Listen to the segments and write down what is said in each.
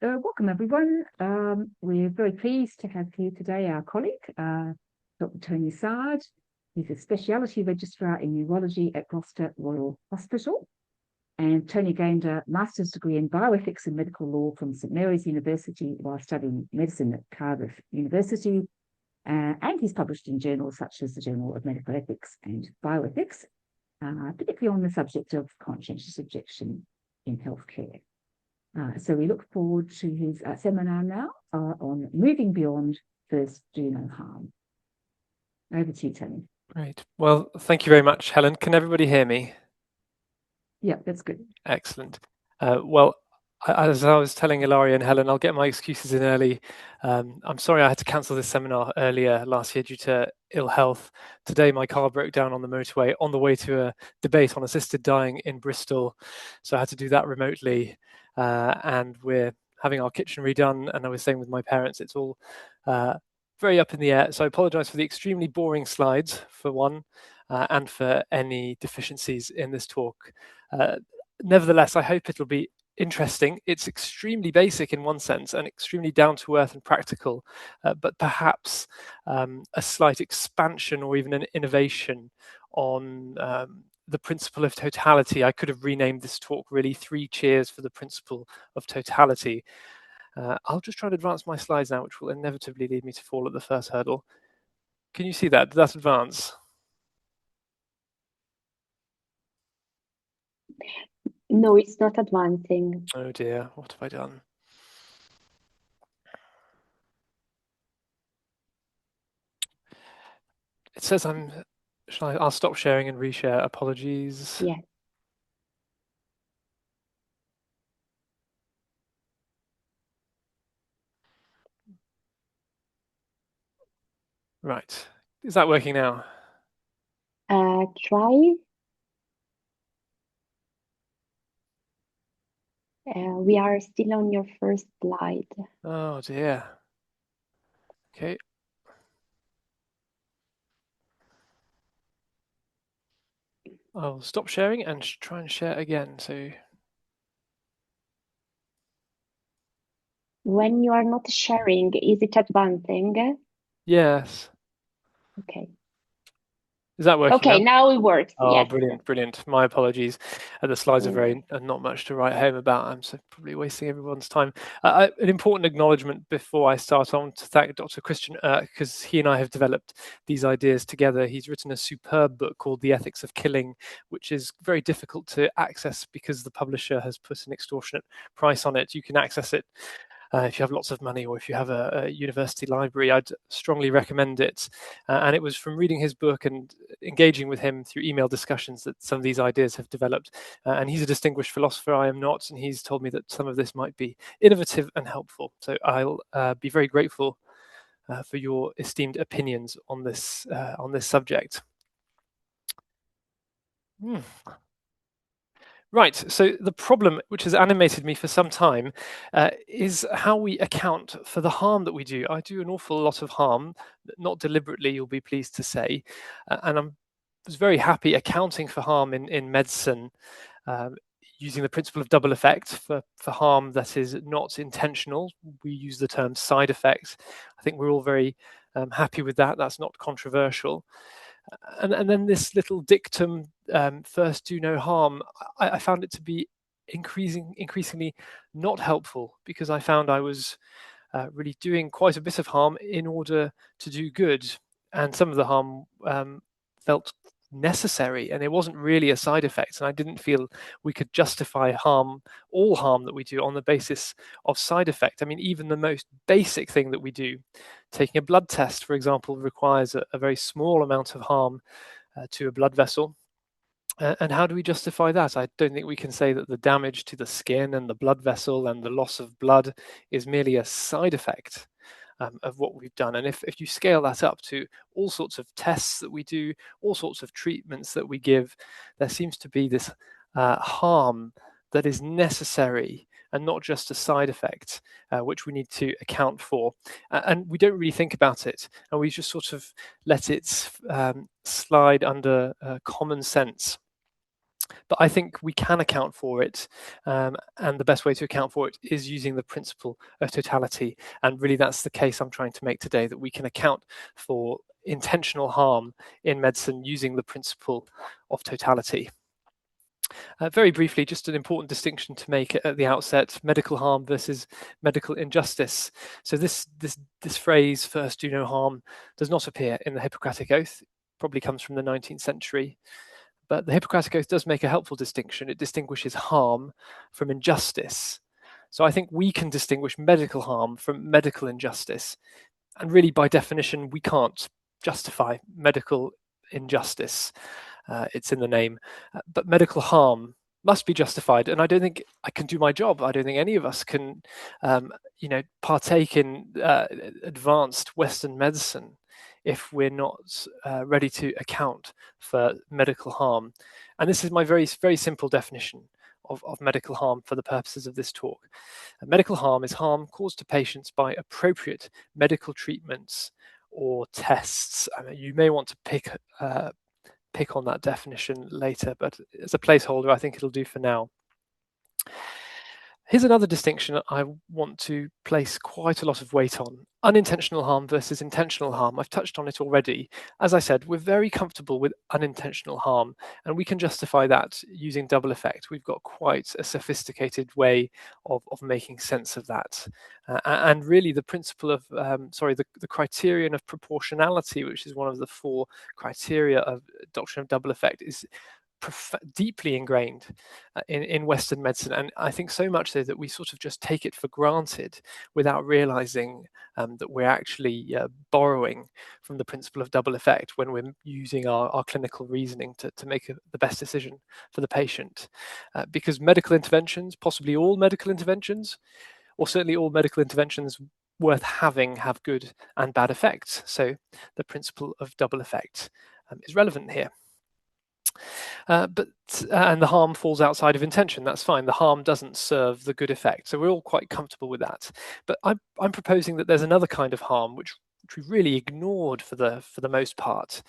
Welcome everyone. We're very pleased to have here today our colleague, Dr Toni Saad. He's a specialty registrar in neurology at Gloucestershire Royal Hospital. And Toni gained a master's degree in bioethics and medical law from St Mary's University while studying medicine at Cardiff University. And he's published in journals such as the Journal of Medical Ethics and Bioethics, particularly on the subject of conscientious objection in healthcare. So we look forward to his seminar now on moving beyond first do no harm. Over to you, Toni. Great. Well, thank you very much, Helen. Can everybody hear me? Yeah, that's good. Excellent. Well, as I was telling Ilaria and Helen, I'll get my excuses in early. I'm sorry I had to cancel this seminar earlier last year due to ill health. Today, my car broke down on the motorway on the way to a debate on assisted dying in Bristol. So I had to do that remotely. And we're having our kitchen redone. And I was saying with my parents, it's all very up in the air. So I apologize for the extremely boring slides, for one, and for any deficiencies in this talk. Nevertheless, I hope it'll be interesting. It's extremely basic in one sense and extremely down to earth and practical, but perhaps a slight expansion or even an innovation on the principle of totality. I could have renamed this talk really 3 cheers for the principle of totality. I'll just try to advance my slides now, which will inevitably lead me to fall at the first hurdle. Can you see that? Did that advance? No, it's not advancing. Oh dear, what have I done? It says I'll stop sharing and reshare. Apologies. Yeah. Right. Is that working now? Try. We are still on your first slide. Oh dear. Okay. I'll stop sharing and try and share again. So When you are not sharing, is it advancing? yes. Okay. Is that working Okay, now it works. Oh, yes. brilliant, brilliant. My apologies. The slides are very not much to write home about. I'm so probably wasting everyone's time. An important acknowledgement before I start on to thank Dr. Christian because he and I have developed these ideas together. He's written a superb book called The Ethics of Killing, which is very difficult to access because the publisher has put an extortionate price on it. You can access it if you have lots of money or if you have a university library. I'd strongly recommend it. And it was from reading his book and engaging with him through email discussions that some of these ideas have developed. And he's a distinguished philosopher, I am not, and he's told me that some of this might be innovative and helpful. So I'll be very grateful for your esteemed opinions on this subject. Right, so the problem which has animated me for some time is how we account for the harm that we do. I do an awful lot of harm, not deliberately, you'll be pleased to say, and I was very happy accounting for harm in medicine, using the principle of double effect for harm that is not intentional. We use the term side effect. I think we're all very happy with that. That's not controversial. And then this little dictum, first do no harm, I found it to be increasingly not helpful because I found I was really doing quite a bit of harm in order to do good. And some of the harm felt necessary and it wasn't really a side effect. And I didn't feel we could justify all harm that we do on the basis of side effect. I mean, even the most basic thing that we do, taking a blood test, for example, requires a very small amount of harm to a blood vessel. And how do we justify that? I don't think we can say that the damage to the skin and the blood vessel and the loss of blood is merely a side effect of what we've done. And if you scale that up to all sorts of tests that we do, all sorts of treatments that we give, there seems to be this harm that is necessary and not just a side effect, which we need to account for. And we don't really think about it, and we just sort of let it slide under common sense. But I think we can account for it, and the best way to account for it is using the principle of totality. And really, that's the case I'm trying to make today, that we can account for intentional harm in medicine using the principle of totality. Very briefly, just an important distinction to make at the outset: medical harm versus medical injustice. So this phrase, "first do no harm," does not appear in the Hippocratic Oath. It probably comes from the 19th century. But the Hippocratic Oath does make a helpful distinction. It distinguishes harm from injustice. So I think we can distinguish medical harm from medical injustice. And really, by definition, we can't justify medical injustice. It's in the name. But medical harm must be justified. And I don't think I can do my job. I don't think any of us can, partake in advanced Western medicine if we're not ready to account for medical harm. And this is my very, very simple definition of medical harm for the purposes of this talk. Medical harm is harm caused to patients by appropriate medical treatments or tests. I mean, you may want to pick on that definition later, but as a placeholder, I think it'll do for now. Here's another distinction I want to place quite a lot of weight on: unintentional harm versus intentional harm. I've touched on it already. As I said, we're very comfortable with unintentional harm, and we can justify that using double effect. We've got quite a sophisticated way of making sense of that. And really the principle of, the criterion of proportionality, which is one of the 4 criteria of doctrine of double effect, is deeply ingrained in Western medicine, and I think so much so that we sort of just take it for granted without realizing that we're actually borrowing from the principle of double effect when we're using our clinical reasoning to make the best decision for the patient. Because medical interventions, possibly all medical interventions, or certainly all medical interventions worth having, have good and bad effects. So the principle of double effect is relevant here. And the harm falls outside of intention. That's fine. The harm doesn't serve the good effect. So we're all quite comfortable with that. But I'm proposing that there's another kind of harm which we've really ignored for the most part.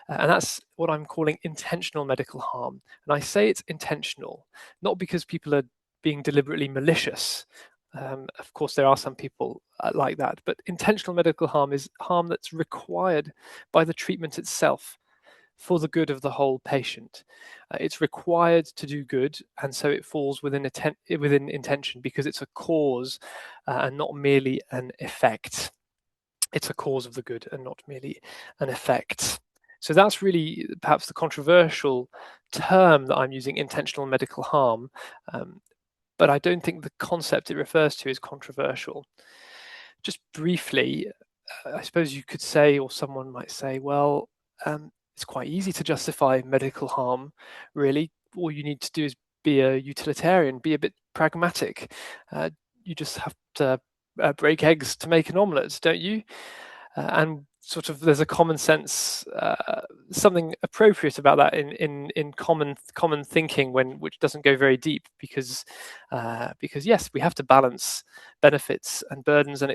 And that's what I'm calling intentional medical harm. And I say it's intentional, not because people are being deliberately malicious. Of course, there are some people like that. But intentional medical harm is harm that's required by the treatment itself for the good of the whole patient. It's required to do good, and so it falls within intention because it's a cause and not merely an effect. It's a cause of the good and not merely an effect. So that's really perhaps the controversial term that I'm using, intentional medical harm, but I don't think the concept it refers to is controversial. Just briefly, I suppose you could say, or someone might say, well, it's quite easy to justify medical harm, really. All you need to do is be a utilitarian, be a bit pragmatic. You just have to break eggs to make an omelette, don't you? And sort of there's a common sense, something appropriate about that in common thinking, which doesn't go very deep, because yes, we have to balance benefits and burdens, and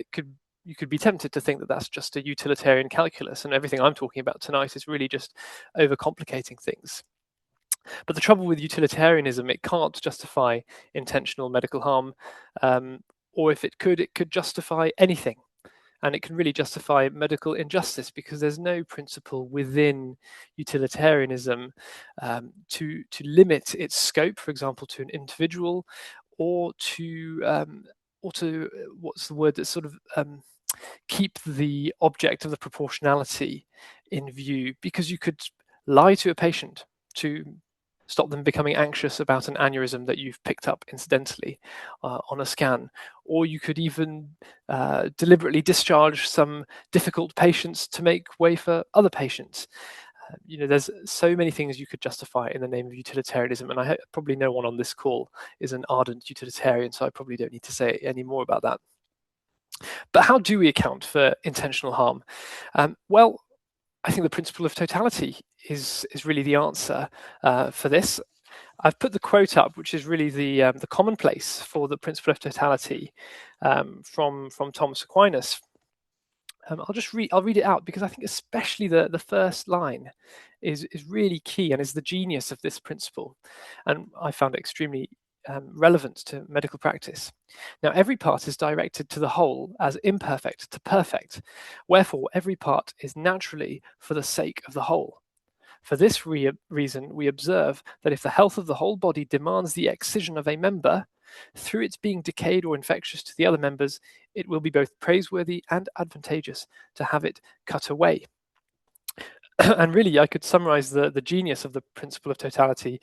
you could be tempted to think that that's just a utilitarian calculus, and everything I'm talking about tonight is really just overcomplicating things. But the trouble with utilitarianism, it can't justify intentional medical harm, or if it could justify anything. And it can really justify medical injustice, because there's no principle within utilitarianism to limit its scope, for example, to an individual, or to what's the word that sort of keep the object of the proportionality in view, because you could lie to a patient to stop them becoming anxious about an aneurysm that you've picked up incidentally on a scan, or you could even deliberately discharge some difficult patients to make way for other patients. There's so many things you could justify in the name of utilitarianism, and probably no one on this call is an ardent utilitarian, so I probably don't need to say any more about that. But how do we account for intentional harm? Well, I think the principle of totality is really the answer for this. I've put the quote up, which is really the commonplace for the principle of totality from Thomas Aquinas. I'll read it out because I think especially the first line is really key and is the genius of this principle, and I found it extremely relevant to medical practice. Now, every part is directed to the whole as imperfect to perfect, wherefore every part is naturally for the sake of the whole. For this reason, we observe that if the health of the whole body demands the excision of a member, through its being decayed or infectious to the other members, it will be both praiseworthy and advantageous to have it cut away. And really, I could summarize the genius of the principle of totality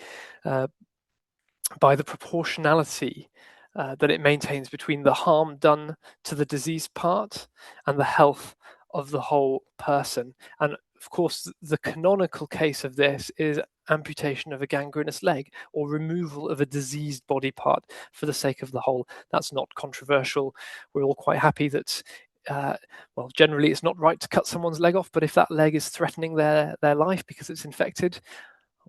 by the proportionality that it maintains between the harm done to the diseased part and the health of the whole person. And of course, the canonical case of this is amputation of a gangrenous leg or removal of a diseased body part for the sake of the whole. That's not controversial. We're all quite happy that well, generally it's not right to cut someone's leg off, but if that leg is threatening their life because it's infected,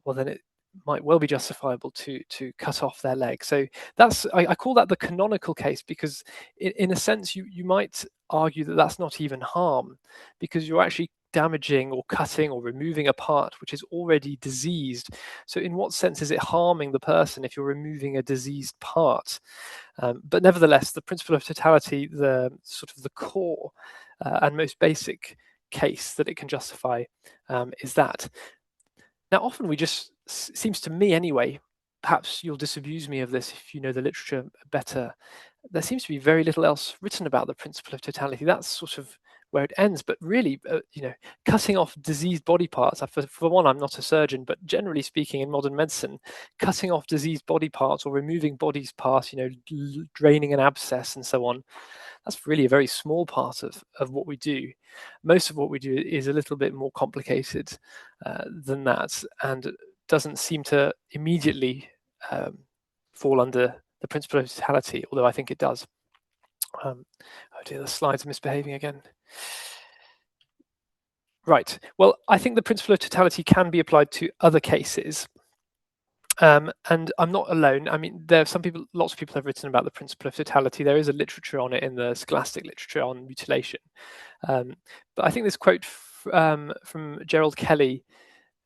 well, then it might well be justifiable to cut off their leg. So that's I call that the canonical case, because in a sense you might argue that that's not even harm, because you're actually damaging or cutting or removing a part which is already diseased. So in what sense is it harming the person if you're removing a diseased part? But nevertheless, the principle of totality, the sort of the core and most basic case that it can justify is that. Now, often we just, seems to me anyway, perhaps you'll disabuse me of this if you know the literature better, there seems to be very little else written about the principle of totality. That's sort of where it ends. But really, cutting off diseased body parts, for one, I'm not a surgeon, but generally speaking in modern medicine, cutting off diseased body parts or removing body parts, draining an abscess and so on, that's really a very small part of what we do. Most of what we do is a little bit more complicated than that, and doesn't seem to immediately fall under the principle of totality, although I think it does. Oh dear, the slides are misbehaving again. Right, well, I think the principle of totality can be applied to other cases. And I'm not alone. I mean, there are lots of people have written about the principle of totality. There is a literature on it in the scholastic literature on mutilation. But I think this quote from Gerald Kelly,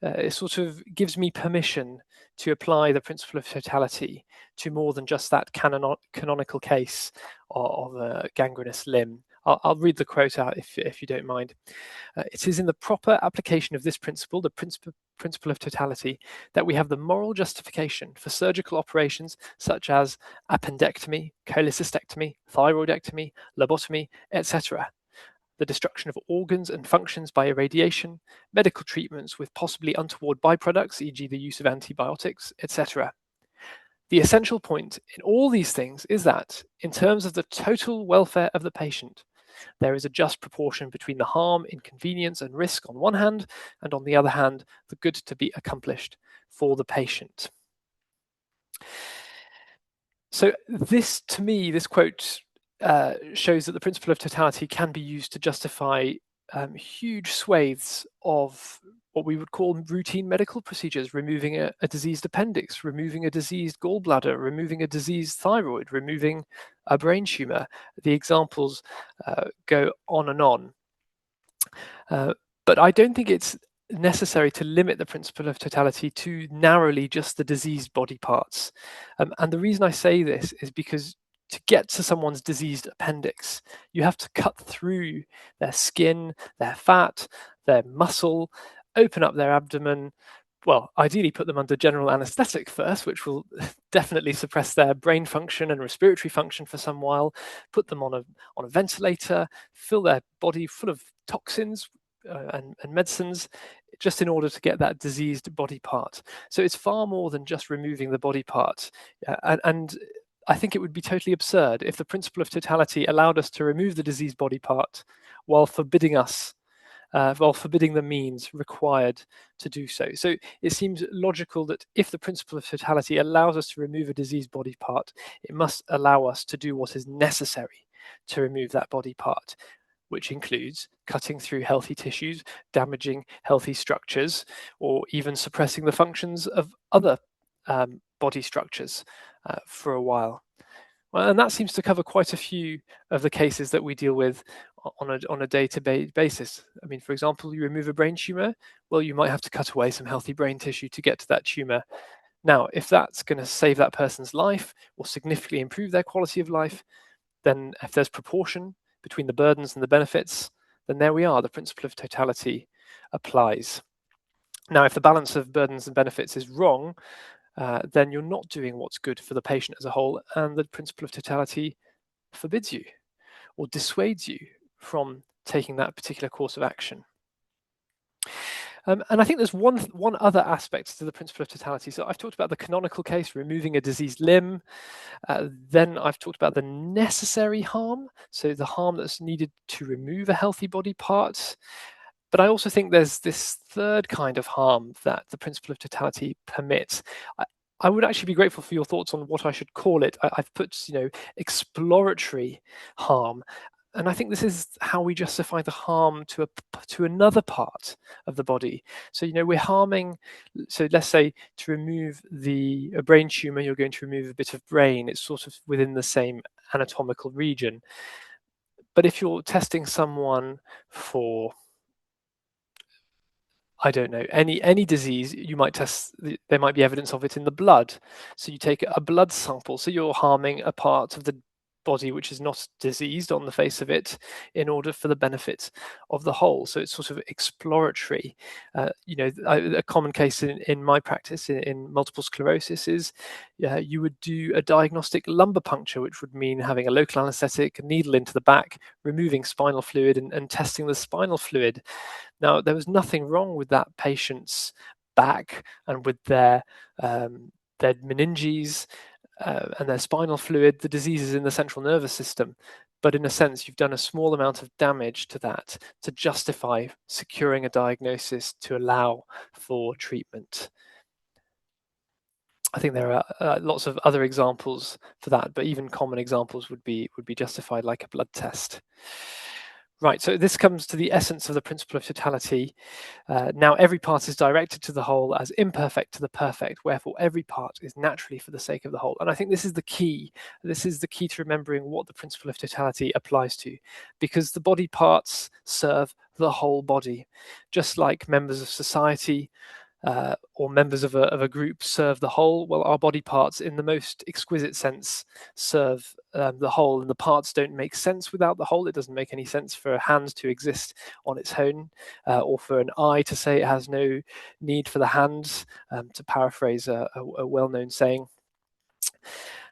it sort of gives me permission to apply the principle of totality to more than just that canonical case of a gangrenous limb. I'll read the quote out if you don't mind. It is in the proper application of this principle, the principle of totality, that we have the moral justification for surgical operations such as appendectomy, cholecystectomy, thyroidectomy, lobotomy, etc., the destruction of organs and functions by irradiation, medical treatments with possibly untoward byproducts, e.g. the use of antibiotics, etc. The essential point in all these things is that, in terms of the total welfare of the patient, there is a just proportion between the harm, inconvenience, and risk on one hand, and on the other hand, the good to be accomplished for the patient. So this, to me, this quote shows that the principle of totality can be used to justify huge swathes of what we would call routine medical procedures: removing a diseased appendix, removing a diseased gallbladder, removing a diseased thyroid, removing a brain tumor. The examples go on and on. But I don't think it's necessary to limit the principle of totality to narrowly just the diseased body parts. And the reason I say this is because to get to someone's diseased appendix, you have to cut through their skin, their fat, their muscle, open up their abdomen, well, ideally put them under general anesthetic first, which will definitely suppress their brain function and respiratory function for some while, put them on a ventilator, fill their body full of toxins and medicines, just in order to get that diseased body part. So it's far more than just removing the body part. And I think it would be totally absurd if the principle of totality allowed us to remove the diseased body part while forbidding the means required to do so. So it seems logical that if the principle of totality allows us to remove a diseased body part, it must allow us to do what is necessary to remove that body part, which includes cutting through healthy tissues, damaging healthy structures, or even suppressing the functions of other body structures for a while. Well, and that seems to cover quite a few of the cases that we deal with on a day-to-day basis. I mean, for example, you remove a brain tumor, well, you might have to cut away some healthy brain tissue to get to that tumor. Now, if that's going to save that person's life or significantly improve their quality of life, then if there's proportion between the burdens and the benefits, then there we are, the principle of totality applies. Now, if the balance of burdens and benefits is wrong, then you're not doing what's good for the patient as a whole, and the principle of totality forbids you or dissuades you from taking that particular course of action. And I think there's one other aspect to the principle of totality. So I've talked about the canonical case, removing a diseased limb. Then I've talked about the necessary harm, so the harm that's needed to remove a healthy body part. But I also think there's this third kind of harm that the principle of totality permits. I would actually be grateful for your thoughts on what I should call it. I've put, exploratory harm. And I think this is how we justify the harm to another part of the body. So, we're harming, so let's say to remove a brain tumor, you're going to remove a bit of brain. It's sort of within the same anatomical region. But if you're testing someone for, I don't know, any disease, you might test, there might be evidence of it in the blood. So you take a blood sample, so you're harming a part of the body which is not diseased on the face of it in order for the benefit of the whole. So it's sort of exploratory. A common case in my practice in multiple sclerosis is you would do a diagnostic lumbar puncture, which would mean having a local anesthetic, a needle into the back, removing spinal fluid and testing the spinal fluid. Now, there was nothing wrong with that patient's back and with their meninges and their spinal fluid. The disease is in the central nervous system. But in a sense, you've done a small amount of damage to that to justify securing a diagnosis to allow for treatment. I think there are lots of other examples for that, but even common examples would be justified, like a blood test. Right, so this comes to the essence of the principle of totality. Now, every part is directed to the whole as imperfect to the perfect, wherefore every part is naturally for the sake of the whole. And I think this is the key. This is the key to remembering what the principle of totality applies to, because the body parts serve the whole body, just like members of society or members of a group serve the whole. Well, our body parts, in the most exquisite sense, serve the whole, and the parts don't make sense without the whole. It doesn't make any sense for a hand to exist on its own, or for an eye to say it has no need for the hands, to paraphrase a well-known saying.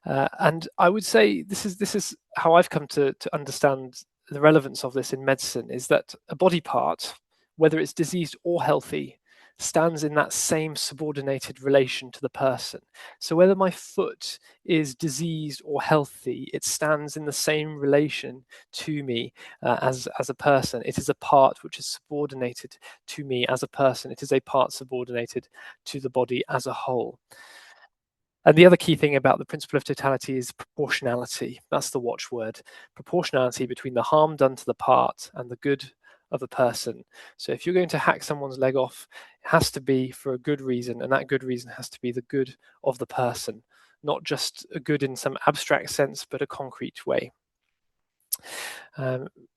And I would say this is how I've come to understand the relevance of this in medicine, is that a body part, whether it's diseased or healthy, stands in that same subordinated relation to the person. So whether my foot is diseased or healthy, it stands in the same relation to me as a person. It is a part which is subordinated to me as a person. It is a part subordinated to the body as a whole. And the other key thing about the principle of totality is proportionality. That's the watchword. Proportionality between the harm done to the part and the good of a person. So if you're going to hack someone's leg off, it has to be for a good reason, and that good reason has to be the good of the person, not just a good in some abstract sense, but a concrete way.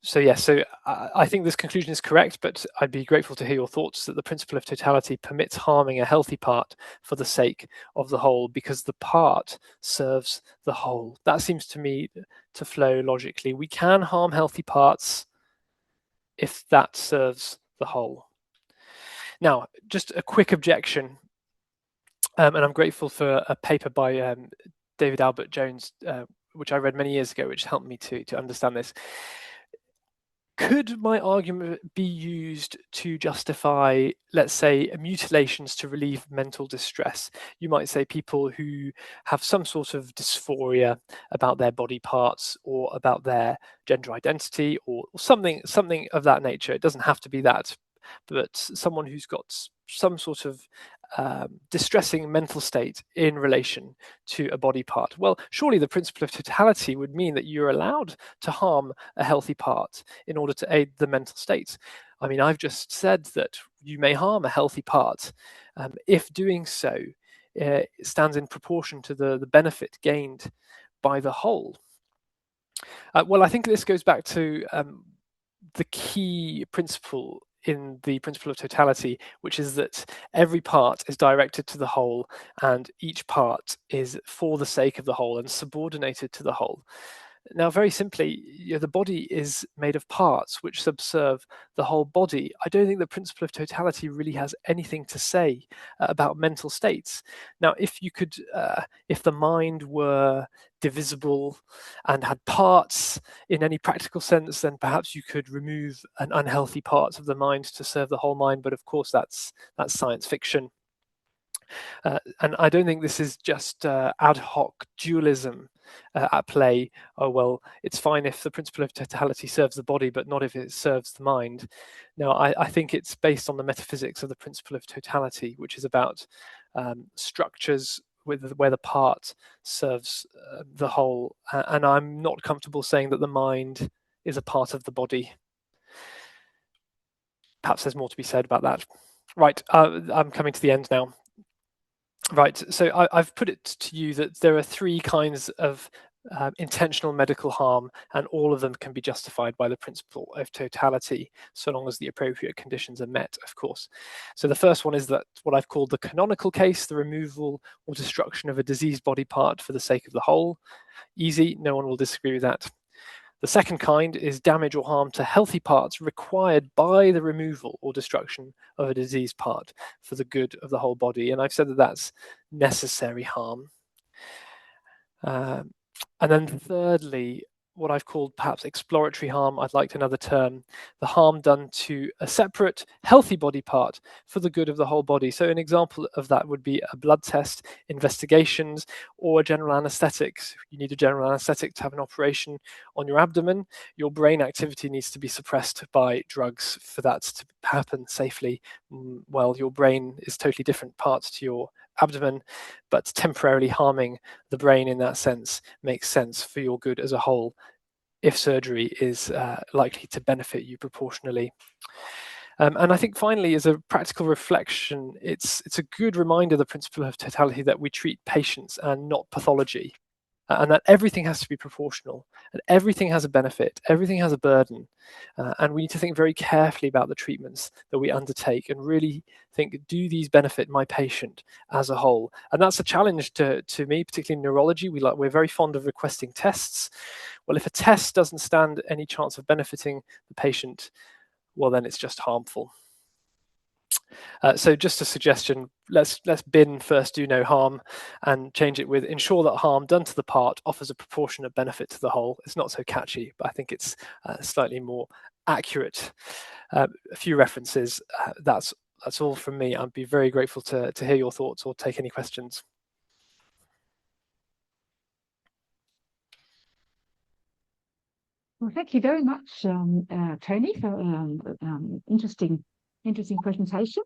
So I think this conclusion is correct, but I'd be grateful to hear your thoughts that the principle of totality permits harming a healthy part for the sake of the whole, because the part serves the whole. That seems to me to flow logically. We can harm healthy parts if that serves the whole. Now, just a quick objection, and I'm grateful for a paper by David Albert Jones, which I read many years ago, which helped me to understand this. Could my argument be used to justify, let's say, mutilations to relieve mental distress? You might say people who have some sort of dysphoria about their body parts or about their gender identity or something of that nature. It doesn't have to be that, but someone who's got some sort of distressing mental state in relation to a body part. Well, surely the principle of totality would mean that you're allowed to harm a healthy part in order to aid the mental state. I mean, I've just said that you may harm a healthy part if doing so stands in proportion to the benefit gained by the whole. Well, I think this goes back to the key principle in the principle of totality, which is that every part is directed to the whole, and each part is for the sake of the whole and subordinated to the whole. Now, very simply, the body is made of parts which subserve the whole body. I don't think the principle of totality really has anything to say about mental states. Now, if the mind were divisible and had parts in any practical sense, then perhaps you could remove an unhealthy part of the mind to serve the whole mind. But of course, that's science fiction. And I don't think this is just ad hoc dualism at play. Oh, well, it's fine if the principle of totality serves the body, but not if it serves the mind. No, I think it's based on the metaphysics of the principle of totality, which is about structures where the part serves the whole. And I'm not comfortable saying that the mind is a part of the body. Perhaps there's more to be said about that. Right, I'm coming to the end now. Right, so I've put it to you that there are three kinds of intentional medical harm, and all of them can be justified by the principle of totality, so long as the appropriate conditions are met, of course. So the first one is that what I've called the canonical case, the removal or destruction of a diseased body part for the sake of the whole. Easy, no one will disagree with that. The second kind is damage or harm to healthy parts required by the removal or destruction of a diseased part for the good of the whole body. And I've said that that's necessary harm. And then thirdly, what I've called perhaps exploratory harm, I'd like another term, the harm done to a separate healthy body part for the good of the whole body. So an example of that would be a blood test, investigations, or general anesthetics. You need a general anesthetic to have an operation on your abdomen. Your brain activity needs to be suppressed by drugs for that to happen safely. Well, your brain is totally different parts to your abdomen, but temporarily harming the brain in that sense makes sense for your good as a whole if surgery is likely to benefit you proportionally. And I think finally, as a practical reflection, it's a good reminder, the principle of totality, that we treat patients and not pathology, and that everything has to be proportional, and everything has a benefit, everything has a burden, and we need to think very carefully about the treatments that we undertake and really think, do these benefit my patient as a whole? And that's a challenge to me, particularly in neurology. We're very fond of requesting tests. Well, if a test doesn't stand any chance of benefiting the patient, well, then it's just harmful. So just a suggestion, let's bin first do no harm and change it with ensure that harm done to the part offers a proportionate benefit to the whole. It's not so catchy, but I think it's slightly more accurate. A few references, that's all from me. I'd be very grateful to hear your thoughts or take any questions. Well, thank you very much, Toni, for interesting presentation.